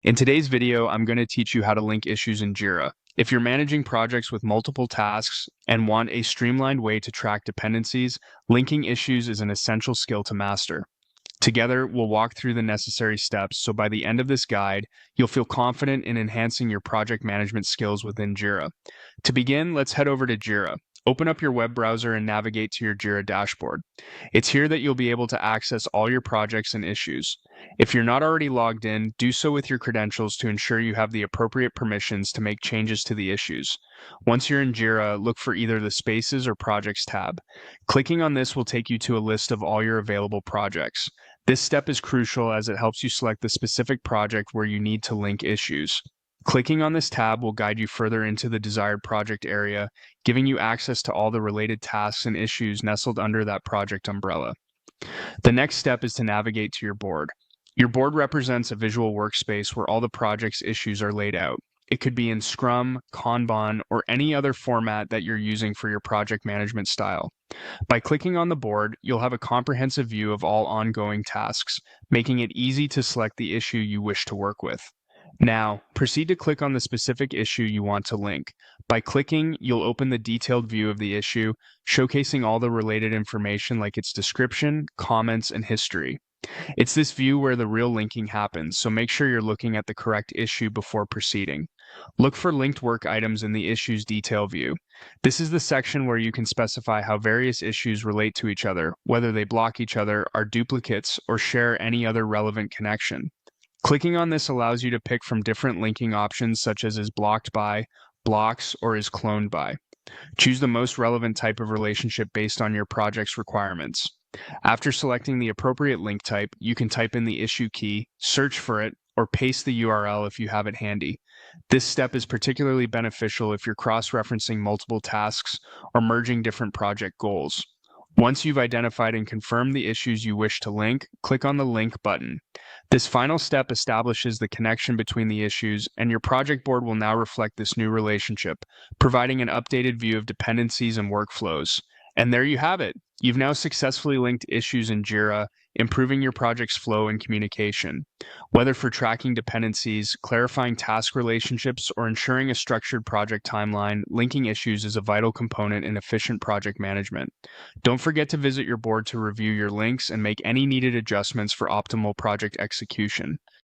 In today's video, I'm going to teach you how to link issues in Jira. If you're managing projects with multiple tasks and want a streamlined way to track dependencies, linking issues is an essential skill to master. Together, we'll walk through the necessary steps so by the end of this guide, you'll feel confident in enhancing your project management skills within Jira. To begin, let's head over to Jira. Open up your web browser and navigate to your Jira dashboard. It's here that you'll be able to access all your projects and issues. If you're not already logged in, do so with your credentials to ensure you have the appropriate permissions to make changes to the issues. Once you're in Jira, look for either the Spaces or Projects tab. Clicking on this will take you to a list of all your available projects. This step is crucial as it helps you select the specific project where you need to link issues. Clicking on this tab will guide you further into the desired project area, giving you access to all the related tasks and issues nestled under that project umbrella. The next step is to navigate to your board. Your board represents a visual workspace where all the project's issues are laid out. It could be in Scrum, Kanban, or any other format that you're using for your project management style. By clicking on the board, you'll have a comprehensive view of all ongoing tasks, making it easy to select the issue you wish to work with. Now, proceed to click on the specific issue you want to link. By clicking, you'll open the detailed view of the issue, showcasing all the related information like its description, comments, and history. It's this view where the real linking happens, so make sure you're looking at the correct issue before proceeding. Look for linked work items in the issue's detail view. This is the section where you can specify how various issues relate to each other, whether they block each other, are duplicates, or share any other relevant connection. Clicking on this allows you to pick from different linking options such as is blocked by, blocks, or is cloned by. Choose the most relevant type of relationship based on your project's requirements. After selecting the appropriate link type, you can type in the issue key, search for it, or paste the URL if you have it handy. This step is particularly beneficial if you're cross-referencing multiple tasks or merging different project goals. Once you've identified and confirmed the issues you wish to link, click on the Link button. This final step establishes the connection between the issues, and your project board will now reflect this new relationship, providing an updated view of dependencies and workflows. And there you have it. You've now successfully linked issues in Jira, improving your project's flow and communication. Whether for tracking dependencies, clarifying task relationships, or ensuring a structured project timeline, linking issues is a vital component in efficient project management. Don't forget to visit your board to review your links and make any needed adjustments for optimal project execution.